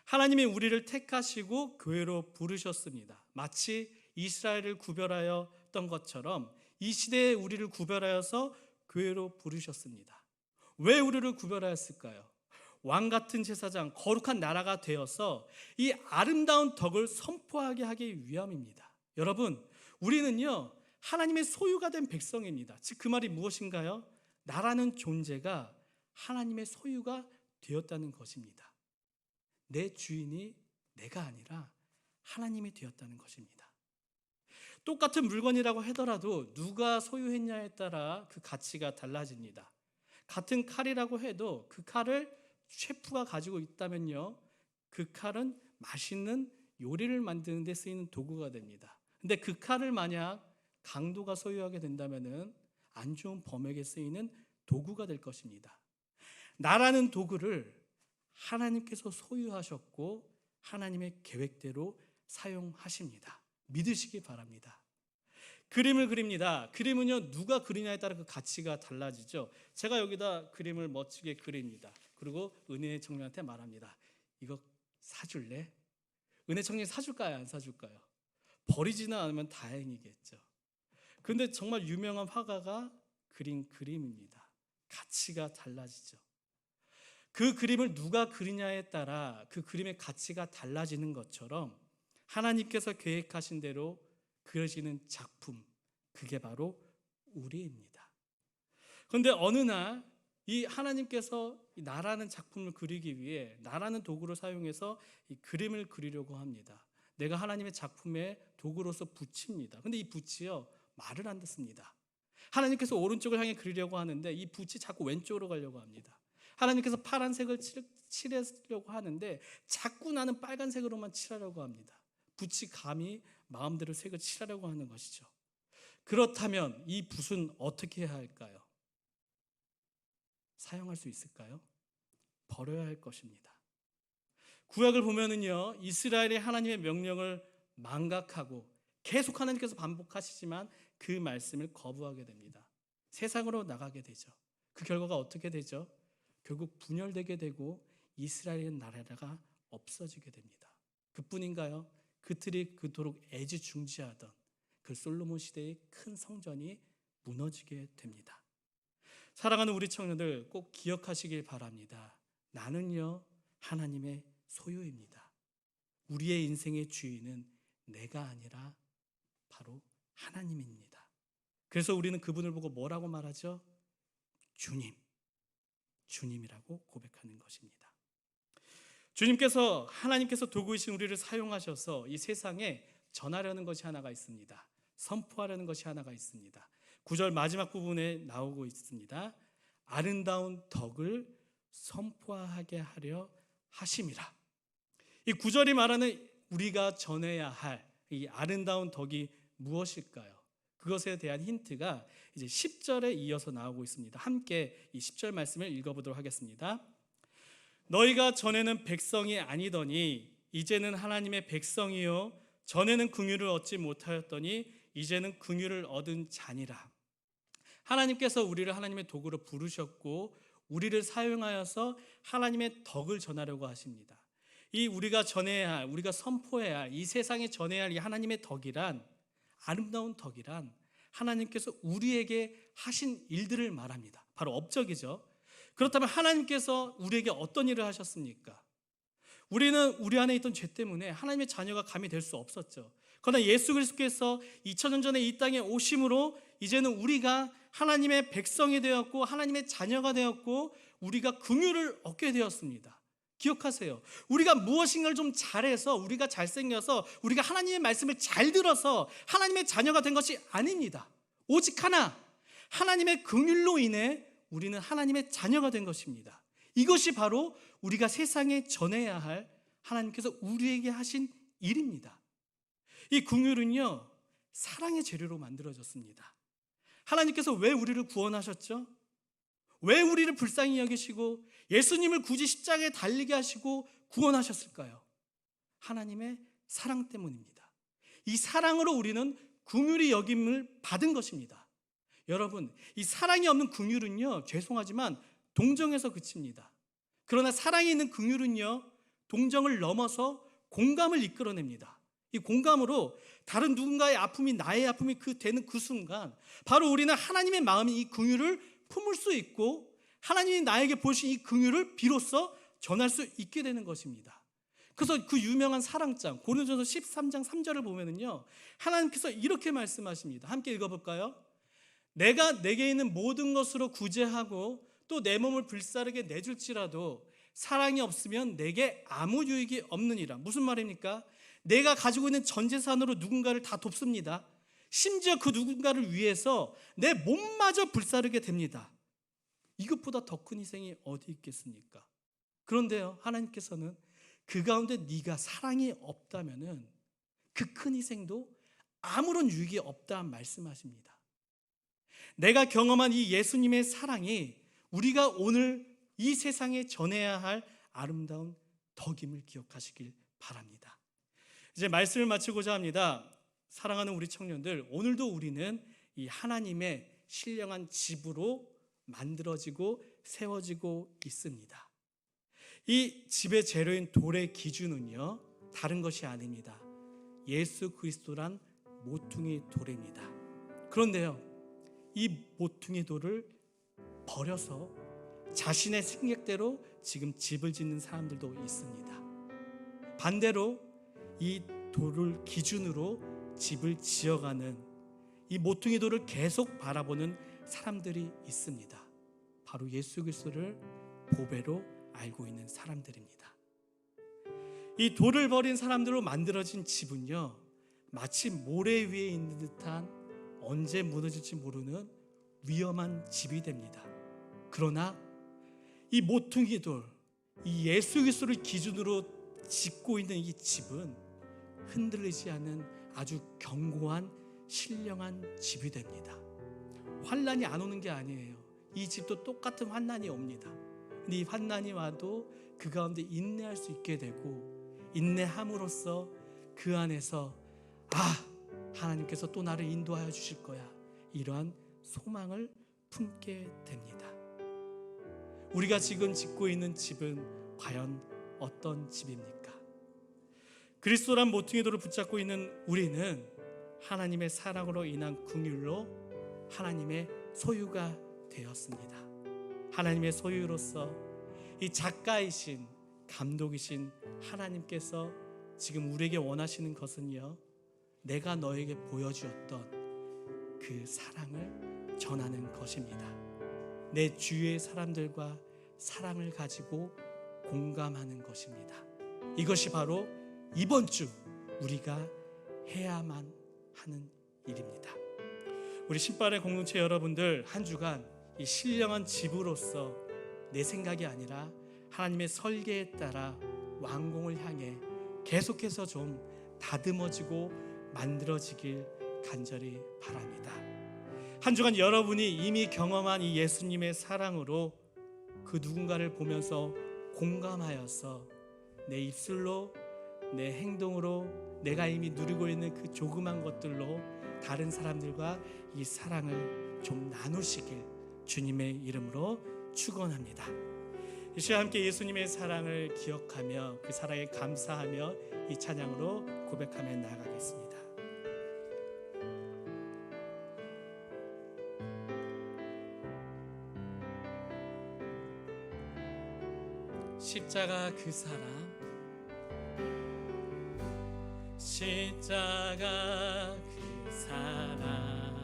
하나님이 우리를 택하시고 교회로 부르셨습니다. 마치 이스라엘을 구별하였던 것처럼 이 시대에 우리를 구별하여서 교회로 부르셨습니다. 왜 우리를 구별하였을까요? 왕 같은 제사장, 거룩한 나라가 되어서 이 아름다운 덕을 선포하게 하기 위함입니다. 여러분, 우리는요 하나님의 소유가 된 백성입니다. 즉 그 말이 무엇인가요? 나라는 존재가 하나님의 소유가 되었다는 것입니다. 내 주인이 내가 아니라 하나님이 되었다는 것입니다. 똑같은 물건이라고 하더라도 누가 소유했냐에 따라 그 가치가 달라집니다. 같은 칼이라고 해도 그 칼을 셰프가 가지고 있다면요, 그 칼은 맛있는 요리를 만드는 데 쓰이는 도구가 됩니다. 근데 그 칼을 만약 강도가 소유하게 된다면은 안 좋은 범에게 쓰이는 도구가 될 것입니다. 나라는 도구를 하나님께서 소유하셨고 하나님의 계획대로 사용하십니다. 믿으시기 바랍니다. 그림을 그립니다. 그림은요, 누가 그리냐에 따라 그 가치가 달라지죠. 제가 여기다 그림을 멋지게 그립니다. 그리고 은혜 청년한테 말합니다. 이거 사줄래? 은혜 청년이 사줄까요? 안 사줄까요? 버리지는 않으면 다행이겠죠. 근데 정말 유명한 화가가 그린 그림입니다. 가치가 달라지죠. 그 그림을 누가 그리냐에 따라 그 그림의 가치가 달라지는 것처럼 하나님께서 계획하신 대로 그려지는 작품, 그게 바로 우리입니다. 그런데 어느 날 이 하나님께서 나라는 작품을 그리기 위해 나라는 도구를 사용해서 이 그림을 그리려고 합니다. 내가 하나님의 작품에 도구로서 붓입니다. 근데 이 붓이요, 말을 안 듣습니다. 하나님께서 오른쪽을 향해 그리려고 하는데 이 붓이 자꾸 왼쪽으로 가려고 합니다. 하나님께서 파란색을 칠하려고 하는데 자꾸 나는 빨간색으로만 칠하려고 합니다. 붓이 감히 마음대로 색을 칠하려고 하는 것이죠. 그렇다면 이 붓은 어떻게 해야 할까요? 사용할 수 있을까요? 버려야 할 것입니다. 구약을 보면은요, 이스라엘이 하나님의 명령을 망각하고 계속 하나님께서 반복하시지만 그 말씀을 거부하게 됩니다. 세상으로 나가게 되죠. 그 결과가 어떻게 되죠? 결국 분열되게 되고 이스라엘의 나라가 없어지게 됩니다. 그뿐인가요? 그들이 그토록 애지중지하던 그 솔로몬 시대의 큰 성전이 무너지게 됩니다. 사랑하는 우리 청년들, 꼭 기억하시길 바랍니다. 나는요, 하나님의 소유입니다. 우리의 인생의 주인은 내가 아니라 바로 하나님입니다. 그래서 우리는 그분을 보고 뭐라고 말하죠? 주님, 주님이라고 고백하는 것입니다. 주님께서, 하나님께서 도구이신 우리를 사용하셔서 이 세상에 전하려는 것이 하나가 있습니다. 선포하려는 것이 하나가 있습니다. 9절 마지막 부분에 나오고 있습니다. 아름다운 덕을 선포하게 하려 하심이라. 이 9절이 말하는 우리가 전해야 할 이 아름다운 덕이 무엇일까요? 그것에 대한 힌트가 이제 10절에 이어서 나오고 있습니다. 함께 이 10절 말씀을 읽어보도록 하겠습니다. 너희가 전에는 백성이 아니더니 이제는 하나님의 백성이요 전에는 긍휼을 얻지 못하였더니 이제는 긍휼을 얻은 자니라. 하나님께서 우리를 하나님의 도구로 부르셨고 우리를 사용하여서 하나님의 덕을 전하려고 하십니다. 이 우리가 전해야 할, 우리가 선포해야 할, 이 세상에 전해야 할 이 하나님의 덕이란, 아름다운 덕이란 하나님께서 우리에게 하신 일들을 말합니다. 바로 업적이죠. 그렇다면 하나님께서 우리에게 어떤 일을 하셨습니까? 우리는 우리 안에 있던 죄 때문에 하나님의 자녀가 감히 될 수 없었죠. 그러나 예수 그리스도께서 2000년 전에 이 땅에 오심으로 이제는 우리가 하나님의 백성이 되었고 하나님의 자녀가 되었고 우리가 긍휼을 얻게 되었습니다. 기억하세요. 우리가 무엇인가를 좀 잘해서, 우리가 잘생겨서, 우리가 하나님의 말씀을 잘 들어서 하나님의 자녀가 된 것이 아닙니다. 오직 하나, 하나님의 긍휼로 인해 우리는 하나님의 자녀가 된 것입니다. 이것이 바로 우리가 세상에 전해야 할 하나님께서 우리에게 하신 일입니다. 이 긍휼은요, 사랑의 재료로 만들어졌습니다. 하나님께서 왜 우리를 구원하셨죠? 왜 우리를 불쌍히 여기시고 예수님을 굳이 십자가에 달리게 하시고 구원하셨을까요? 하나님의 사랑 때문입니다. 이 사랑으로 우리는 긍휼히 여김을 받은 것입니다. 여러분, 이 사랑이 없는 긍휼은요, 죄송하지만 동정에서 그칩니다. 그러나 사랑이 있는 긍휼은요, 동정을 넘어서 공감을 이끌어냅니다. 이 공감으로 다른 누군가의 아픔이 나의 아픔이 되는 그 순간 바로 우리는 하나님의 마음이 이 긍휼을 품을 수 있고 하나님이 나에게 보신 이 긍휼을 비로소 전할 수 있게 되는 것입니다. 그래서 그 유명한 사랑장 고린도전서 13장 3절을 보면은요, 하나님께서 이렇게 말씀하십니다. 함께 읽어볼까요? 내가 내게 있는 모든 것으로 구제하고 또 내 몸을 불사르게 내줄지라도 사랑이 없으면 내게 아무 유익이 없느니라. 무슨 말입니까? 내가 가지고 있는 전 재산으로 누군가를 다 돕습니다. 심지어 그 누군가를 위해서 내 몸마저 불사르게 됩니다. 이것보다 더 큰 희생이 어디 있겠습니까? 그런데요, 하나님께서는 그 가운데 네가 사랑이 없다면은 그 큰 희생도 아무런 유익이 없다 말씀하십니다. 내가 경험한 이 예수님의 사랑이 우리가 오늘 이 세상에 전해야 할 아름다운 덕임을 기억하시길 바랍니다. 이제 말씀을 마치고자 합니다. 사랑하는 우리 청년들, 오늘도 우리는 이 하나님의 신령한 집으로 만들어지고 세워지고 있습니다. 이 집의 재료인 돌의 기준은요, 다른 것이 아닙니다. 예수 그리스도란 모퉁이 돌입니다. 그런데요, 이 모퉁이 돌을 버려서 자신의 생각대로 지금 집을 짓는 사람들도 있습니다. 반대로 이 돌을 기준으로 집을 지어가는 이 모퉁이 돌을 계속 바라보는 사람들이 있습니다. 바로 예수 그리스도를 보배로 알고 있는 사람들입니다. 이 돌을 버린 사람들로 만들어진 집은요, 마치 모래 위에 있는 듯한 언제 무너질지 모르는 위험한 집이 됩니다. 그러나 이 모퉁이 돌, 이 예수 그리스도를 기준으로 짓고 있는 이 집은 흔들리지 않는 아주 견고한 신령한 집이 됩니다. 환난이 안 오는 게 아니에요. 이 집도 똑같은 환난이 옵니다. 근데 이 환난이 와도 그 가운데 인내할 수 있게 되고, 인내함으로써 그 안에서 하나님께서 또 나를 인도하여 주실 거야, 이러한 소망을 품게 됩니다. 우리가 지금 짓고 있는 집은 과연 어떤 집입니까? 그리스도란 모퉁이 돌을 붙잡고 있는 우리는 하나님의 사랑으로 인한 긍휼로 하나님의 소유가 되었습니다. 하나님의 소유로서 이 작가이신 감독이신 하나님께서 지금 우리에게 원하시는 것은요, 내가 너에게 보여주었던 그 사랑을 전하는 것입니다. 내 주위의 사람들과 사랑을 가지고 공감하는 것입니다. 이것이 바로 이번 주 우리가 해야만 하는 일입니다. 우리 신발의 공동체 여러분들, 한 주간 이 신령한 집으로서 내 생각이 아니라 하나님의 설계에 따라 완공을 향해 계속해서 좀 다듬어지고 만들어지길 간절히 바랍니다. 한 주간 여러분이 이미 경험한 이 예수님의 사랑으로 그 누군가를 보면서 공감하여서 내 입술로, 내 행동으로, 내가 이미 누리고 있는 그 조그만 것들로 다른 사람들과 이 사랑을 좀 나누시길 주님의 이름으로 축원합니다. 이 시간 함께 예수님의 사랑을 기억하며 그 사랑에 감사하며 이 찬양으로 고백하며 나아가겠습니다. 십자가 그 사랑, 십자가 그 사랑,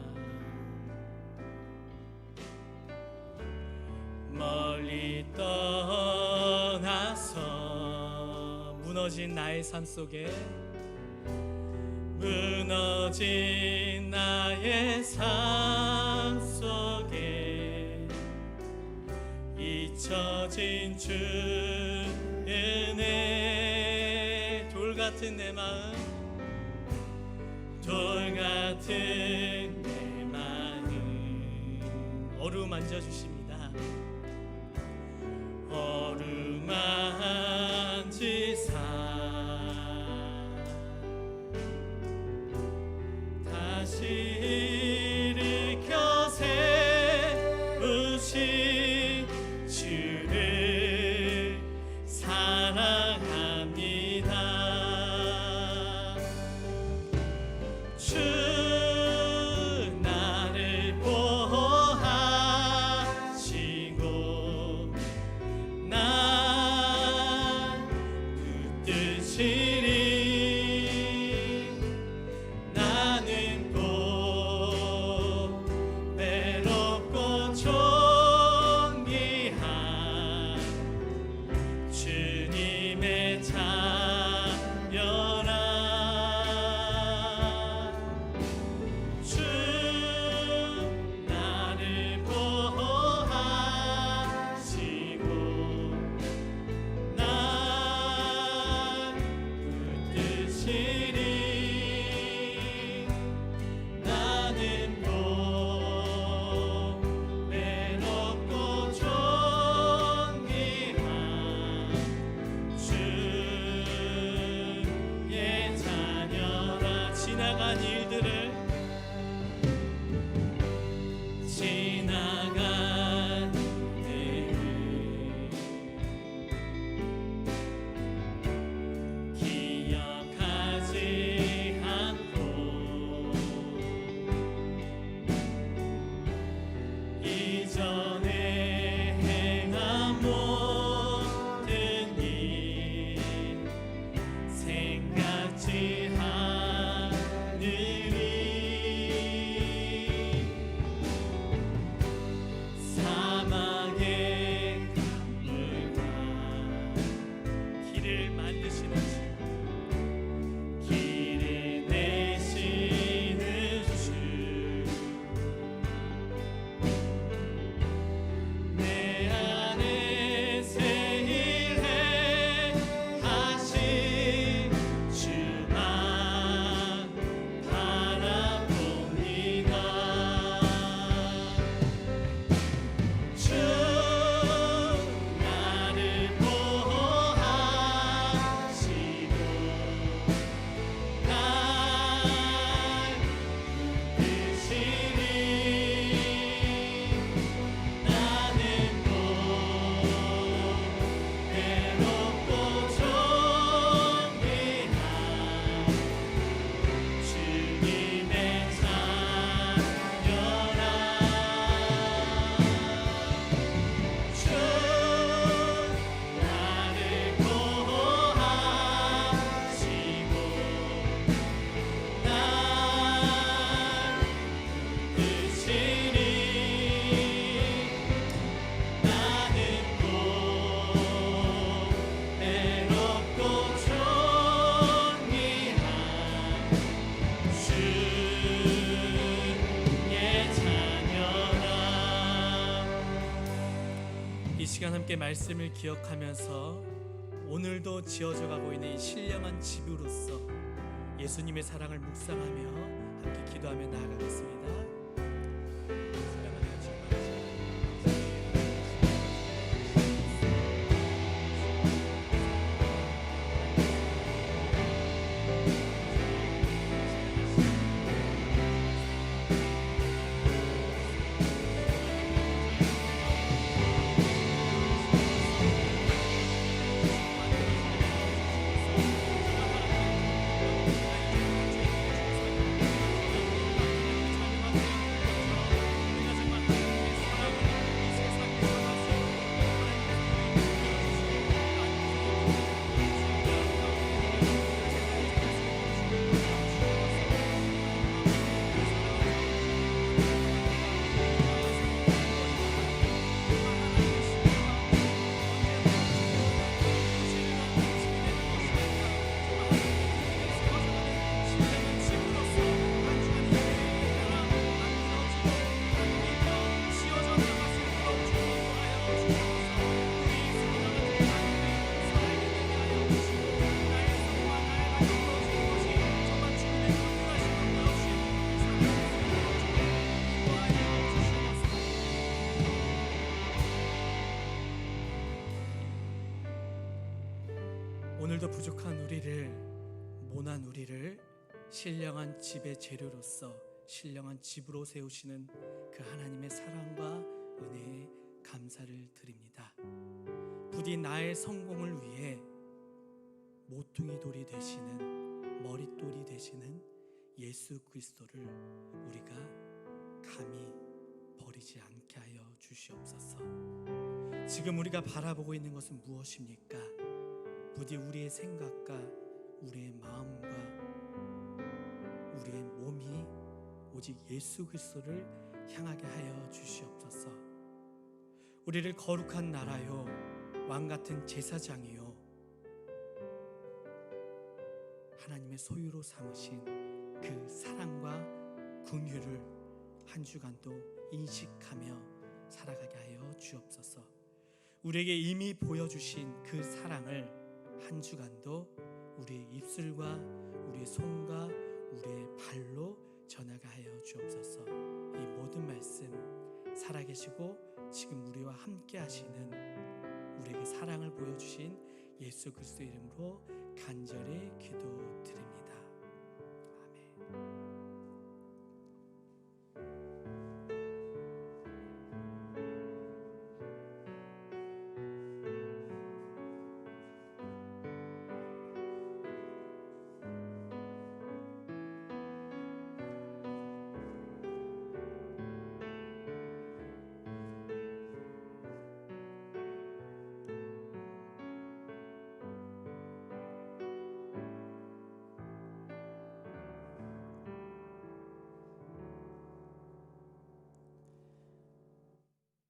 멀리 떠나서 무너진 나의 삶 속에, 무너진 나의 삶 속에 잊혀진 주 은혜, 돌 같은 내 마음, 돌 같은 내 마음 어루만져 주십니다. 어루만지사 다시 일으켜 세우신 주를 사랑합니다. 주 나를 보호하시고 함께 말씀을 기억하면서 오늘도 지어져 가고 있는 이 신령한 집으로서 예수님의 사랑을 묵상하며 함께 기도하며 나아가겠습니다. 오늘도 부족한 우리를, 모난 우리를 신령한 집의 재료로서 신령한 집으로 세우시는 그 하나님의 사랑과 은혜에 감사를 드립니다. 부디 나의 성공을 위해 모퉁이 돌이 되시는, 머릿돌이 되시는 예수 그리스도를 우리가 감히 버리지 않게 하여 주시옵소서. 지금 우리가 바라보고 있는 것은 무엇입니까? 부디 우리의 생각과 우리의 마음과 우리의 몸이 오직 예수 그리스도를 향하게 하여 주시옵소서. 우리를 거룩한 나라요, 왕같은 제사장이요, 하나님의 소유로 삼으신 그 사랑과 긍휼을 한 주간도 인식하며 살아가게 하여 주옵소서. 우리에게 이미 보여주신 그 사랑을 한 주간도 우리의 입술과 우리의 손과 우리의 발로 전하게 하여 주옵소서. 이 모든 말씀 살아계시고 지금 우리와 함께 하시는, 우리에게 사랑을 보여주신 예수 그리스도의 이름으로 간절히 기도드립니다. 아멘.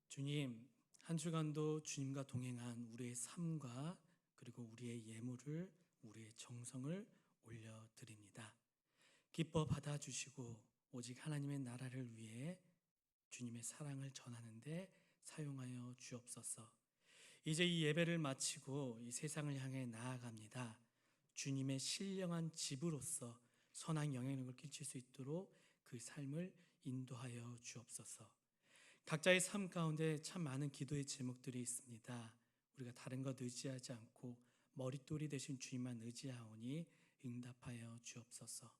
주님, 한 주간도 주님과 동행한 우리의 삶과 그리고 우리의 예물을, 우리의 정성을 올려드립니다. 기뻐 받아주시고 오직 하나님의 나라를 위해 주님의 사랑을 전하는데 사용하여 주옵소서. 이제 이 예배를 마치고 이 세상을 향해 나아갑니다. 주님의 신령한 집으로서 선한 영향력을 끼칠 수 있도록 그 삶을 인도하여 주옵소서. 각자의 삶 가운데 참 많은 기도의 제목들이 있습니다. 우리가 다른 것 의지하지 않고 머릿돌이 되신 주님만 의지하오니 응답하여 주옵소서.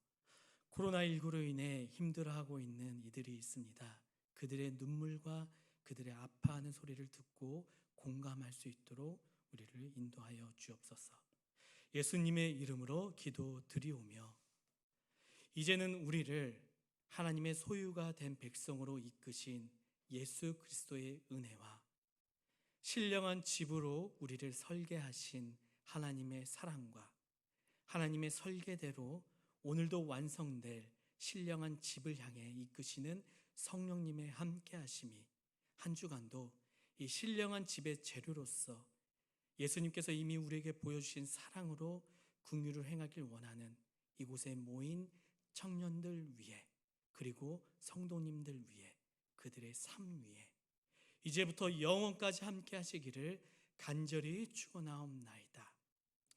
코로나19로 인해 힘들어하고 있는 이들이 있습니다. 그들의 눈물과 그들의 아파하는 소리를 듣고 공감할 수 있도록 우리를 인도하여 주옵소서. 예수님의 이름으로 기도드리오며 이제는 우리를 하나님의 소유가 된 백성으로 이끄신 예수 그리스도의 은혜와 신령한 집으로 우리를 설계하신 하나님의 사랑과 하나님의 설계대로 오늘도 완성될 신령한 집을 향해 이끄시는 성령님의 함께하심이 한 주간도 이 신령한 집의 재료로서 예수님께서 이미 우리에게 보여주신 사랑으로 긍휼을 행하길 원하는 이곳에 모인 청년들 위해, 그리고 성도님들 위해, 그들의 삶 위에 이제부터 영원까지 함께 하시기를 간절히 축원하옵나이다.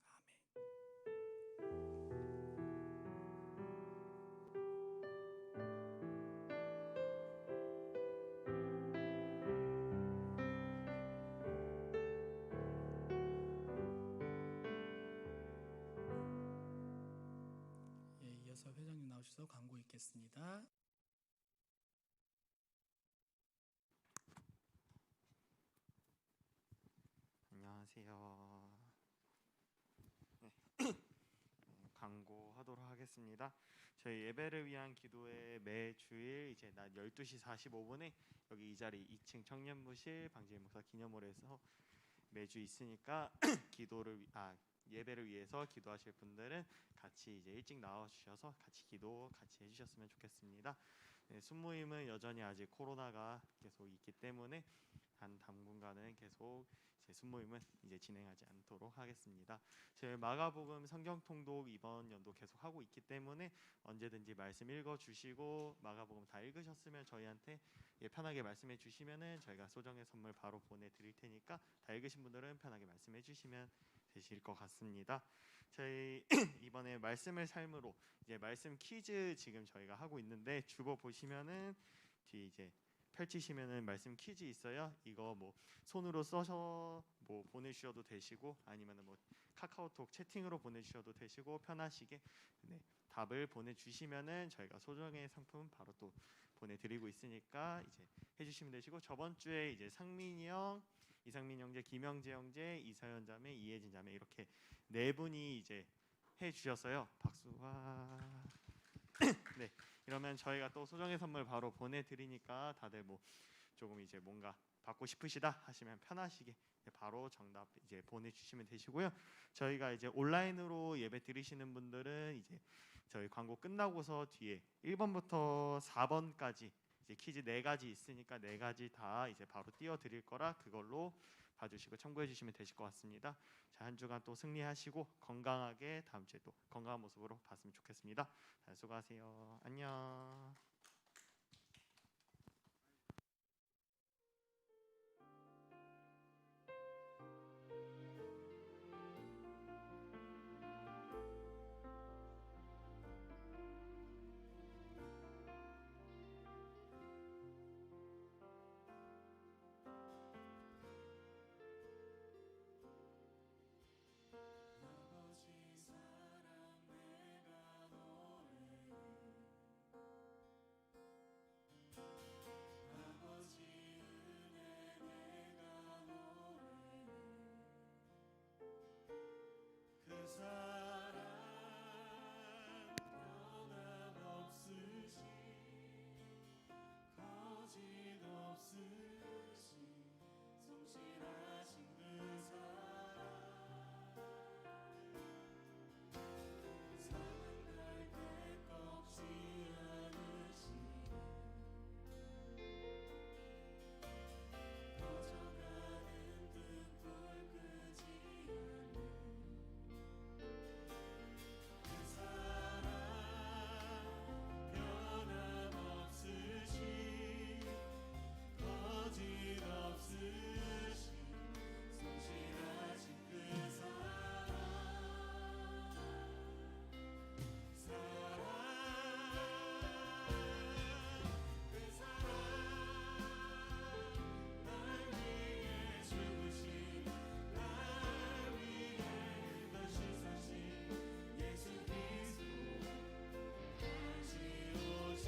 아멘. 예, 이어서 회장님 나오셔서 광고 읽겠습니다. 안녕하세요. 광고하도록 하겠습니다. 저희 예배를 위한 기도회 매주일 이제 낮 12시 45분에 여기 이 자리 2층 청년부실 방재일 목사 기념홀에서 매주 있으니까 예배를 위해서 기도하실 분들은 같이 이제 일찍 나와 주셔서 같이 해주셨으면 좋겠습니다. 네, 순모임은 여전히 아직 코로나가 계속 있기 때문에 당분간은 계속 제 순모임은 이제 진행하지 않도록 하겠습니다. 제 마가복음 성경 통독 이번 연도 계속 하고 있기 때문에 언제든지 말씀 읽어 주시고 마가복음 다 읽으셨으면 저희한테 편하게 말씀해 주시면은 저희가 소정의 선물 바로 보내드릴 테니까 다 읽으신 분들은 편하게 말씀해 주시면 되실 것 같습니다. 저희 이번에 말씀을 삶으로 이제 말씀 퀴즈 지금 저희가 하고 있는데 주보 보시면은 뒤에 이제 펼치시면은 말씀 퀴즈 있어요. 이거 뭐 손으로 써서 뭐 보내주셔도 되시고 아니면은 뭐 카카오톡 채팅으로 보내주셔도 되시고 편하시게 답을 보내주시면은 저희가 소정의 상품 바로 또 보내드리고 있으니까 이제 해주시면 되시고 저번 주에 이제 상민이 형, 이상민 형제, 김영재 형제, 이서연 자매, 이혜진 자매 이렇게 네 분이 이제 해주셨어요. 박수와 네. 이러면 저희가 또 소정의 선물 바로 보내드리니까 다들 뭐 조금 이제 뭔가 받고 싶으시다 하시면 편하시게 바로 정답 이제 보내주시면 되시고요. 저희가 이제 온라인으로 예배 드리시는 분들은 이제 저희 광고 끝나고서 뒤에 1번부터 4번까지 이제 퀴즈 4가지 있으니까 4가지 다 이제 바로 띄워드릴 거라 그걸로 봐주시고 참고해 주시면 되실 것 같습니다. 자, 한 주간 또 승리하시고 건강하게 다음 주에 또 건강한 모습으로 봤으면 좋겠습니다. 자, 수고하세요. 안녕.